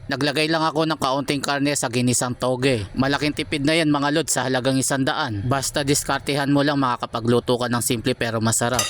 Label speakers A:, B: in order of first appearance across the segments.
A: Naglagay lang ako ng kaunting karne sa ginisang toge. Malaking tipid na yan mga lods sa halagang 100. Basta diskartehan mo lang makakapagluto ka ng simple pero masarap.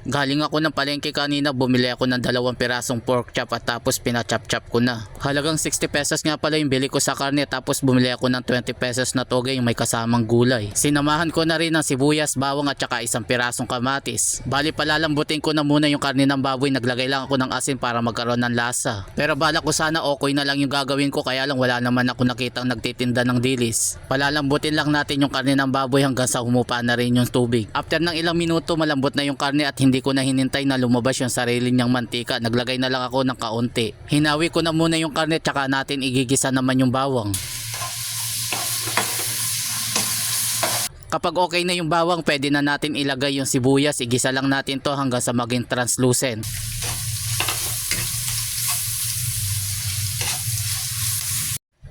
A: Galing ako ng palengke kanina, bumili ako ng 2 pirasong pork chop at tapos pinachop-chop ko na. Halagang 60 pesos nga pala yung bili ko sa karne, tapos bumili ako ng 20 pesos na toge yung may kasamang gulay. Sinamahan ko na rin ng sibuyas, bawang at saka 1 pirasong kamatis. Bali palalambutin ko na muna yung karne ng baboy, naglagay lang ako ng asin para magkaroon ng lasa. Pero balak ko sana okay na lang yung gagawin ko, kaya lang wala naman ako nakitang nagtitinda ng dilis. Palalambutin lang natin yung karne ng baboy hanggang sa humupa na rin yung tubig. After ng ilang minuto malambot na yung karne at hindi ko na hinintay na lumabas yung sarili niyang mantika, naglagay na lang ako ng kaunti. Hinawi ko na muna yung karne tsaka natin igigisa naman yung bawang. Kapag okay na yung bawang, pwede na natin ilagay yung sibuyas. Igisa lang natin to hanggang sa maging translucent.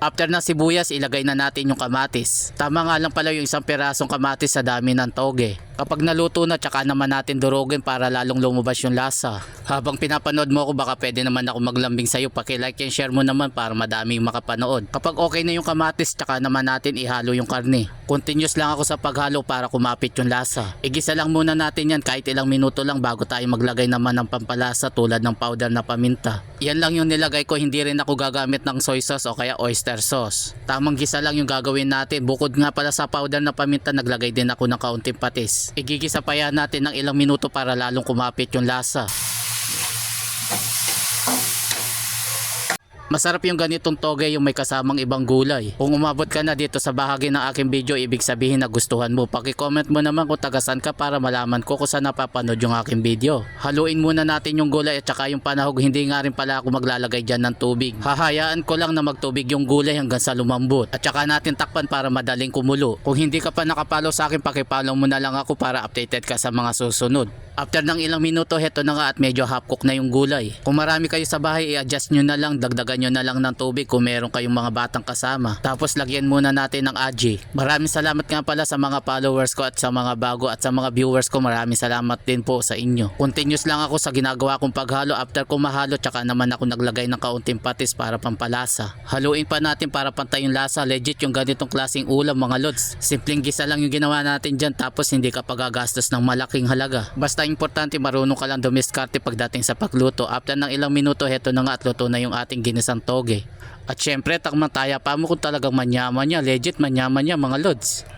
A: After ng sibuyas, ilagay na natin yung kamatis. Tama nga lang pala yung 1 pirasong kamatis sa dami ng toge. Kapag naluto na, tsaka naman natin durugin para lalong lumabas yung lasa. Habang pinapanood mo ako, baka pwede naman ako maglambing sa'yo. Paki-like and share mo naman para madami yung makapanood. Kapag okay na yung kamatis, tsaka naman natin ihalo yung karne. Continuous lang ako sa paghalo para kumapit yung lasa. Igisa lang muna natin yan kahit ilang minuto lang bago tayo maglagay naman ng pampalasa tulad ng powder na paminta. Yan lang yung nilagay ko, hindi rin ako gagamit ng soy sauce o kaya oyster sauce. Tamang gisa lang yung gagawin natin. Bukod nga pala sa powder na paminta, naglagay din ako ng kaunting patis. Igigisa pa yan natin ng ilang minuto para lalong kumapit yung lasa. Masarap yung ganitong toge yung may kasamang ibang gulay. Kung umabot ka na dito sa bahagi ng aking video, ibig sabihin na gustuhan mo. Paki-comment mo naman kung tagasan ka para malaman ko kung saan napapanood yung aking video. Haluin muna natin yung gulay at saka yung panahog. Hindi nga rin pala ako maglalagay dyan ng tubig. Hahayaan ko lang na magtubig yung gulay hanggang sa lumambot. At saka natin takpan para madaling kumulo. Kung hindi ka pa nakapalo sa akin, paki-follow mo na lang ako para updated ka sa mga susunod. After ng ilang minuto, heto na nga at medyo half cook na yung gulay. Kung marami kayo sa bahay, i-adjust nyo na lang, dagdagan nyo na lang ng tubig kung meron kayong mga batang kasama. Tapos lagyan muna natin ng aji. Maraming salamat nga pala sa mga followers ko at sa mga bago at sa mga viewers ko. Maraming salamat din po sa inyo. Continuous lang ako sa ginagawa kong paghalo. After ko mahalo, tsaka naman ako naglagay ng kaunting patis para pampalasa. Haluin pa natin para pantay yung lasa. Legit yung ganitong klaseng ulam mga lods. Simpleng gisa lang yung ginawa natin dyan, tapos hindi ka pagagastos ng malaking halaga. Basta importante marunong ka lang dumiskarte pagdating sa pagluto. After ng ilang minuto, heto na nga at luto na yung ating ginisang toge. At syempre, takmang taya pa mo kung talagang manyaman niya. Legit manyaman niya mga lods.